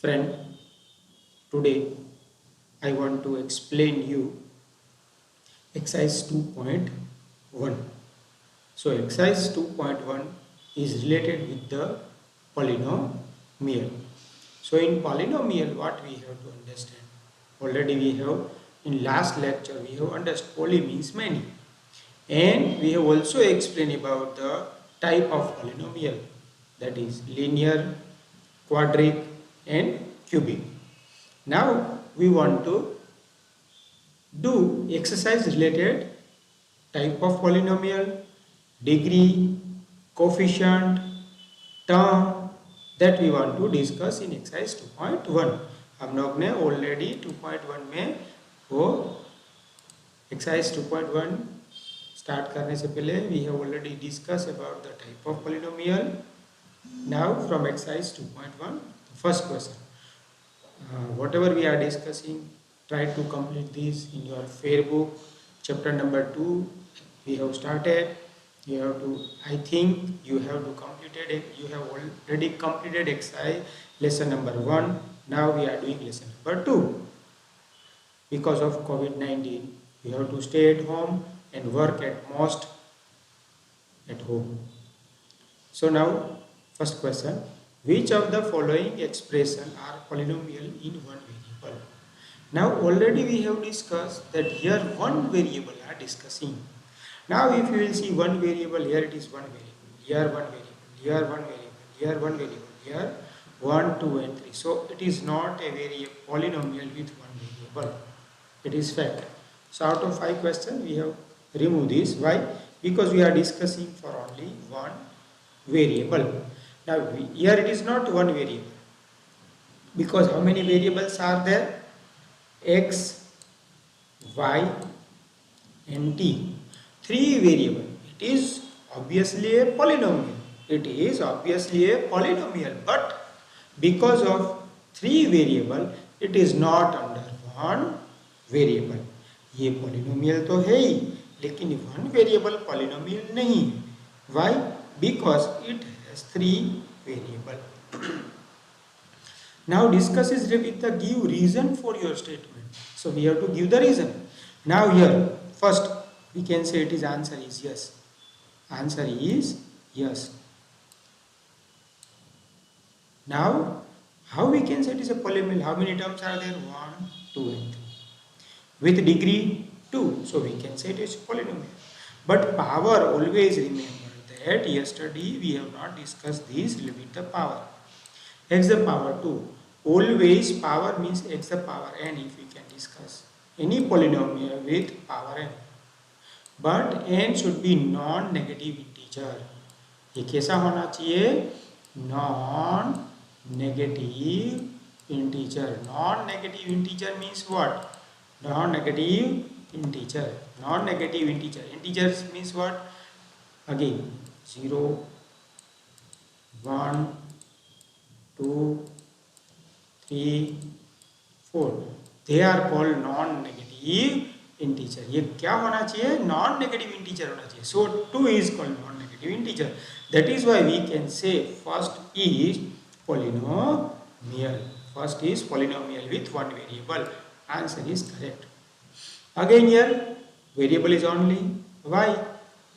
Friend, today I want to explain you exercise 2.1. So exercise 2.1 is related with the polynomial. So in polynomial what we have to understand? Already we have in last lecture we have understood poly means many, and we have also explained about the type of polynomial, that is linear, quadric and cubic. Now we want to do exercise related type of polynomial, degree, coefficient, term, that we want to discuss in exercise 2.1. हम लोग ने already 2.1 में वो exercise 2.1 start करने से पहले we have already discussed about the type of polynomial. Now from exercise 2.1, first question. Whatever we are discussing, try to complete this in your fair book. Chapter number 2 we have started. You have to, I think you have to completed it. You have already completed exercise lesson number 1. Now we are doing lesson number 2. Because of COVID-19 you have to stay at home and work at most at home. So now first question, which of the following expression are polynomial in one variable? Now already we have discussed that here one variable are discussing. Now if you will see one variable, here it is one variable, here one variable, here one variable, here one variable, here 1, 2 and 3. So it is not a variable polynomial with one variable. It is fact. So out of 5 questions we have removed this. Why? Because we are discussing for only one variable. Now here it is not one variable, because how many variables are there? X, y and t. 3 variables. It is obviously a polynomial. It is obviously a polynomial, but because of 3 variables, it is not under one variable. ये polynomial तो है ही, लेकिन one variable polynomial नहीं है. Why? Because it has 3 variables. Now discuss is with the give reason for your statement. So we have to give the reason. Now here first we can say it is answer is yes. Answer is yes. Now how we can say it is a polynomial? How many terms are there? 1, 2 and 3. With degree 2. So we can say it is polynomial. But power, always remember that yesterday we have not discussed this with the power. X the power 2. Always power means x the power n if we can discuss any polynomial with power n. But n should be non-negative integer. ये कैसा होना चाहिए? Non-negative integer. Non-negative integer means what? Non-negative integer. Non-negative integer. Integers means what? Again 0, 1, 2, 3, 4. They are called non-negative integer. ये क्या होना चाहिए? Non-negative integer होना चाहिए. So 2 is called non-negative integer. That is why we can say first is polynomial. First is polynomial with one variable. Answer is correct. Again here variable is only y.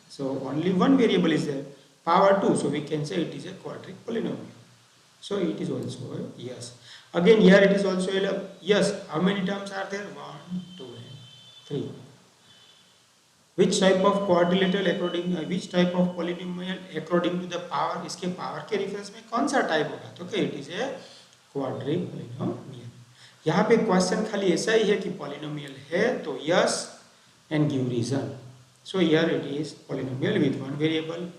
So only one variable is there. Power 2. So we can say it is a quadric polynomial. So it is also a yes. Again here it is also a yes. How many terms are there? 1, 2 and 3. Which type of quadrilateral according which type of polynomial according to the power? इसके power के reference में कौन सा type होगा? तो क्या it is a quadric polynomial. यहाँ पे क्वेश्चन खाली ऐसा ही है कि polynomial है तो yes and give reason. So here it is polynomial with one variable.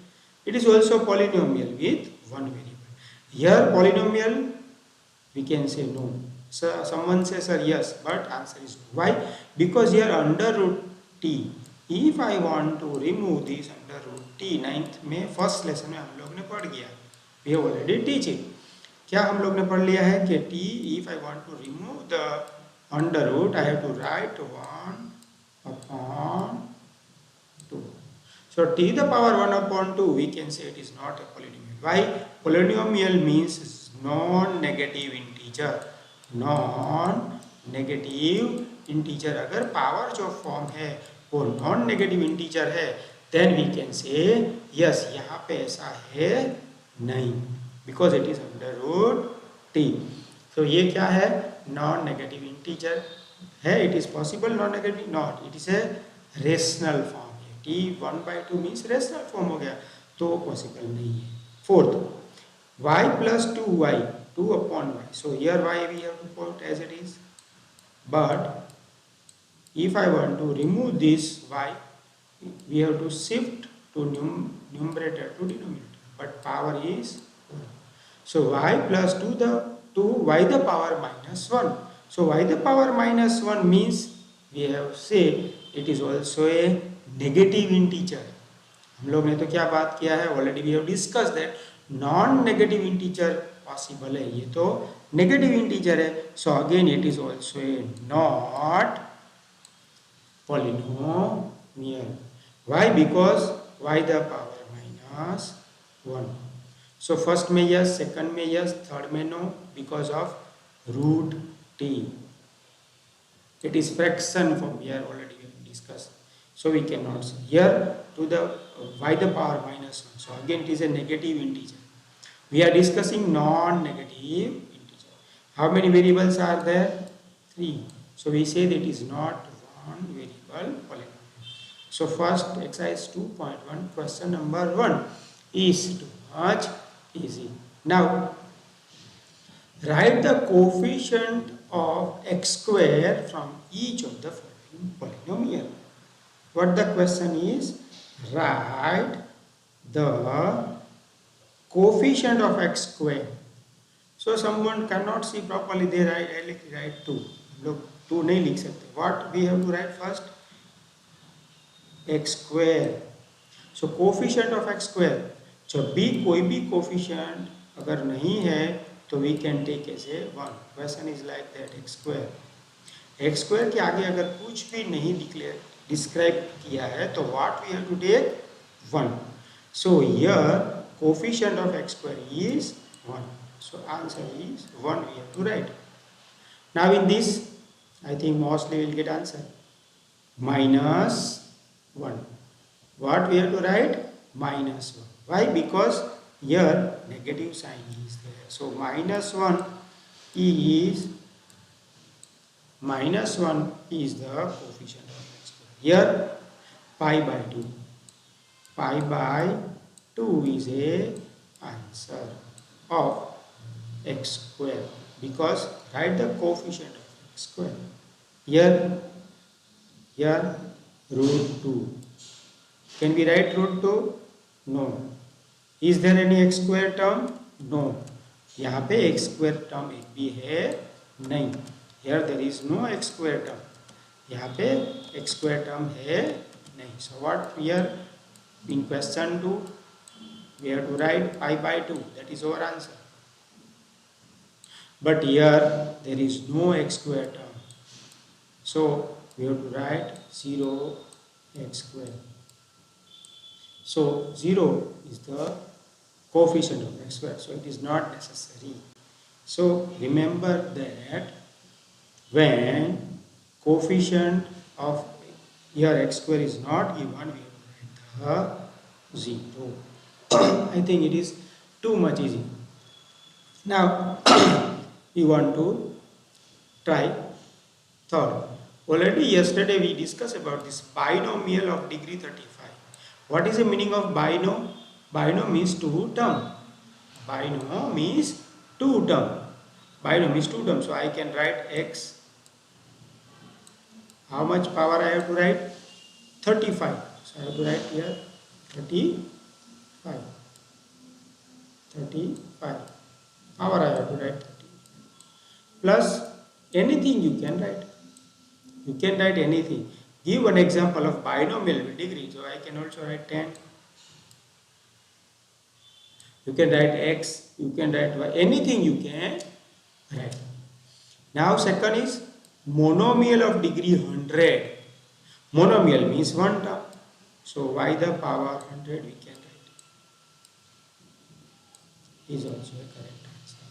It is also polynomial with one variable. Here polynomial we can say no. So someone says sir yes, but answer is no. Why? Because here under root t. If I want to remove this under root t, 9th में first lesson में हम लोग ने पढ़ गया. We have already teach it. क्या हम लोग ने पढ़ लिया है कि t, if I want to remove the under root, I have to write 1 upon 2. So t the power 1 upon 2, we can say it is not a polynomial. Why? Polynomial means non-negative integer. Integer, non negative integer अगर power जो form है वो non negative integer है, then we can say yes यहाँ पे ऐसा है नहीं, because it is under root t. तो ये क्या है, नॉन नेगेटिव इंटीजर है, it is possible, non negative not, it is a rational form है, टी 1/2 मीन्स रेशनल फॉर्म हो गया, तो पॉसिबल नहीं है। Fourth, y plus 2y, 2 upon y, so here y we have to put as it is, but if I want to remove this y, we have to shift to numerator to denominator, but power is 1. So y plus 2 y the power minus 1. So y the power minus 1 means we have said it is also a negative integer. हम लोग ने तो क्या बात किया है, already we have discuss that non negative integer possible है, ये तो नेगेटिव इंटीजर है, so again it is also a not polynomial. Why? Because y the power minus 1. So first में yes, second में yes, third में no, because of root t. It is fraction form, here already we have discussed, so we cannot say here to the y the power minus 1. So again it is a negative integer. We are discussing non-negative integer. How many variables are there? 3. So we say that it is not one variable polynomial. So first exercise 2.1 question number 1 is too much easy. Now write the coefficient of x square from each of the following polynomial. What the question is, write the coefficient of x square. So someone cannot see properly, they write 2. Look, 2 नहीं लिख सकते. What we have to write first? x square. So coefficient of x square, जब भी कोई भी coefficient अगर नहीं है तो we can take as a 1. Question is like that, x square. x square के आगे अगर कुछ भी नहीं डिस्क्राइब किया है तो what we have to take? 1. So here coefficient of x square is 1. So answer is 1 we have to write. Now in this, I think mostly will get answer. Minus 1. What we have to write? Minus 1. Why? Because here negative sign is there. So minus 1 is the coefficient of x square. Here pi by 2. Pi by 2 is a answer of x square, because write the coefficient of x square. Here root 2. Can we write root 2? No. Is there any x square term? No. यहाँ पे x square term एक भी है नहीं. Here there is no x square term. यहाँ पे x square term है नहीं. So what here in question 2 we have to write pi by 2. That is our answer. But here there is no x square term. So we have to write 0 x square. So 0 is the coefficient of x square. So it is not necessary. So remember that when coefficient of here x square is not given, we have to write the 0. I think it is too much easy. Now we want to try third. Already yesterday we discussed about this binomial of degree 35. What is the meaning of binom? Binom means 2 term. Binom means 2 term. Binom means 2 term. So I can write x. How much power I have to write? 35. So I have to write here 35. 35. Power I have to write 30. Plus anything you can write. You can write anything. Give one example of binomial with degree. So I can also write 10. You can write x, you can write y, anything you can write. Now second is monomial of degree 100. Monomial means 1 term. So y the power 100 we can write. Is also a correct answer.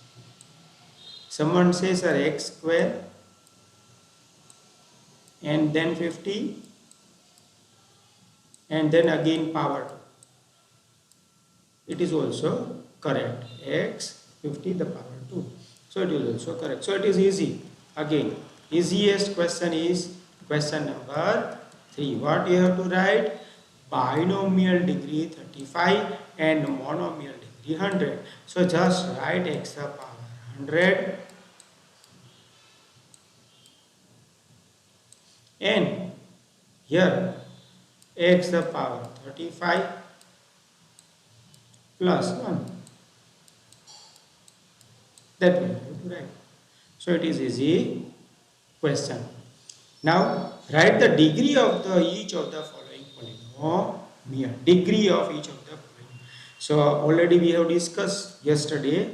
Someone says sir x square and then 50 and then again power 2. It is also correct. X 50 the power 2. So it is also correct. So it is easy. Again, easiest question is question number 3. What you have to write? Binomial degree 35 and monomial degree 100. So just write x the power 100 and here x the power 35 plus 1. That we have to write. So it is easy question. Now write the degree of each of the following polynomial. Degree of each of the following. So already we have discussed yesterday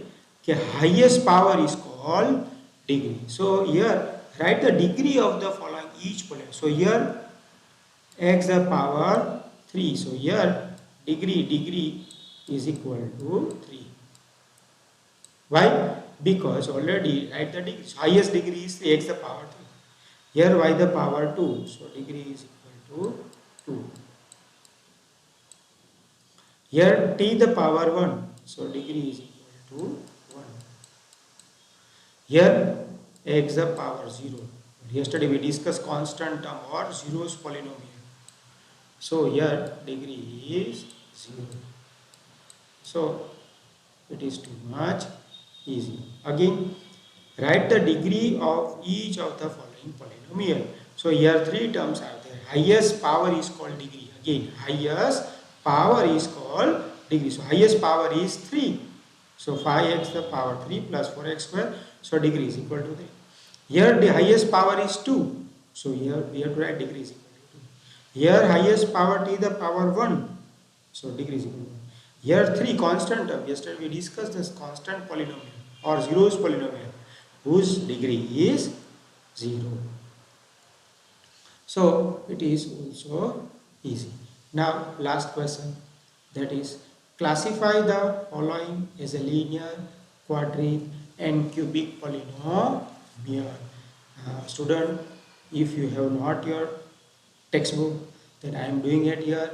that highest power is called degree. So here write the degree of the following each polynomial. So here x the power 3. So here degree is equal to 3. Why? Because already write the degree. So highest degree is x the power 3. Here y the power 2. So degree is equal to 2. Here t the power 1. So degree is equal to 1. Here x the power 0. Yesterday we discussed constant term or zeros polynomial. So here degree is 0. So it is too much easy. Again, write the degree of each of the following polynomial. So here 3 terms are there. Highest power is called degree. Again, highest power is called degree. So highest power is 3. So 5x the power 3 plus 4x square. So degree is equal to 3. Here the highest power is 2. So here we have to write degree is equal to 2. Here highest power t the power 1. So degree is equal to 1. Here 3 constant term. Yesterday we discussed this constant polynomial or zeros polynomial whose degree is 0. So it is also easy. Now last question, that is classify the following as a linear, quadric and cubic polynomial. Student, if you have not your textbook, then I am doing it here.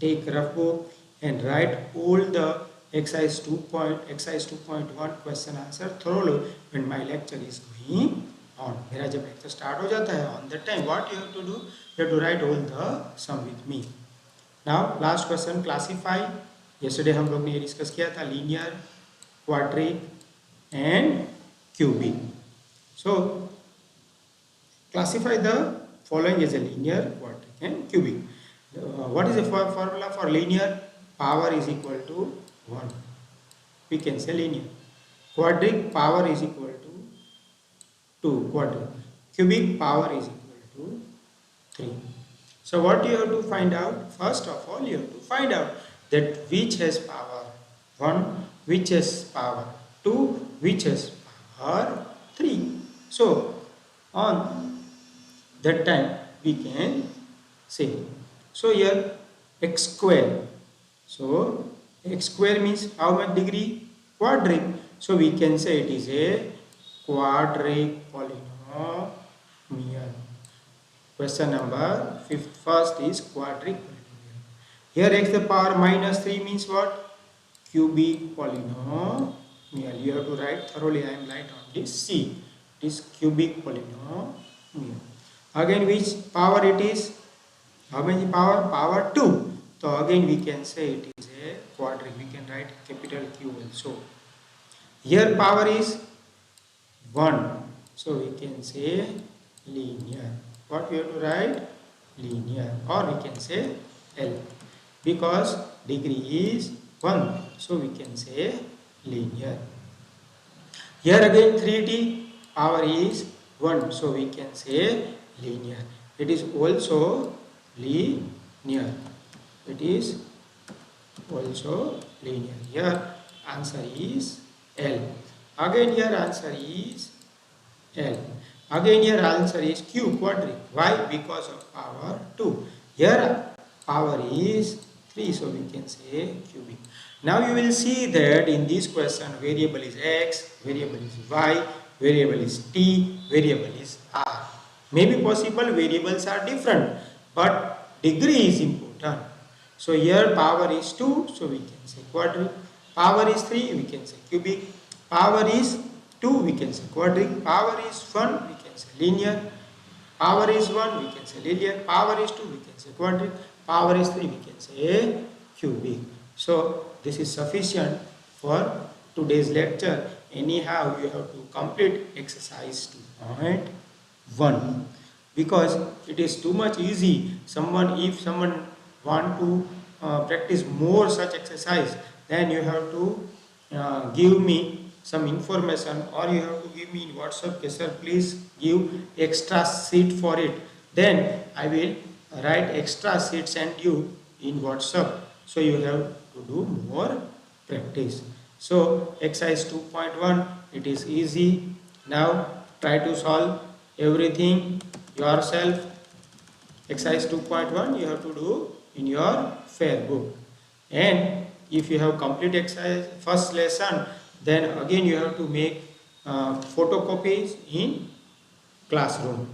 Take rough book and write all the exercise 2.1 question answer thoroughly when my lecture is going on. मेरा जब lecture start हो जाता है on that time what you have to do? You have to write all the sum with me. Now last question, classify. Yesterday हम लोग ने ये discuss किया था linear, quadric and cubic. So classify the following as a linear, quadric and cubic. What is the formula for linear? Power is equal to 1. We can say linear. Quadric power is equal to 2. Quadric. Cubic power is equal to 3. So what you have to find out? First of all, you have to find out that which has power 1, which has power 2, which has power 3. So on that time we can say. So here x square. So x square means how much degree? Quadric. So we can say it is a quadric polynomial. Question number first is quadric polynomial. Here x the power minus 3 means what? Cubic polynomial. You have to write thoroughly. I am writing on this C. It is cubic polynomial. Again which power it is? How many power? Power 2. So again we can say it is a quadric. We can write capital Q also. Here power is 1. So we can say linear. What we have to write? Linear. Or we can say L. Because degree is 1. So we can say linear. Here again 3t power is 1. So we can say linear. It is also linear. It is also linear. Here answer is L. Again here answer is L. Again here answer is Q, quadric. Why? Because of power 2. Here power is 3. So we can say cubic. Now you will see that in this question variable is x, variable is y, variable is t, variable is r. Maybe possible variables are different, but degree is important. So here power is 2, so we can say quadric. Power is 3, we can say cubic. Power is 2, we can say quadric. Power is 1, we can say linear. Power is 1, we can say linear. Power is 2, we can say quadric. Power is 3, we can say cubic. So this is sufficient for today's lecture. Anyhow, you have to complete exercise 2.1 because it is too much easy. If someone want to practice more such exercise, then you have to give me some information, or you have to give me in WhatsApp, okay sir, please give extra sheet for it. Then I will write extra sheet, send you in WhatsApp. So you have to do more practice. So exercise 2.1, it is easy. Now try to solve everything yourself. Exercise 2.1 you have to do in your fair book. And if you have complete exercise first lesson, then again you have to make photocopies in classroom.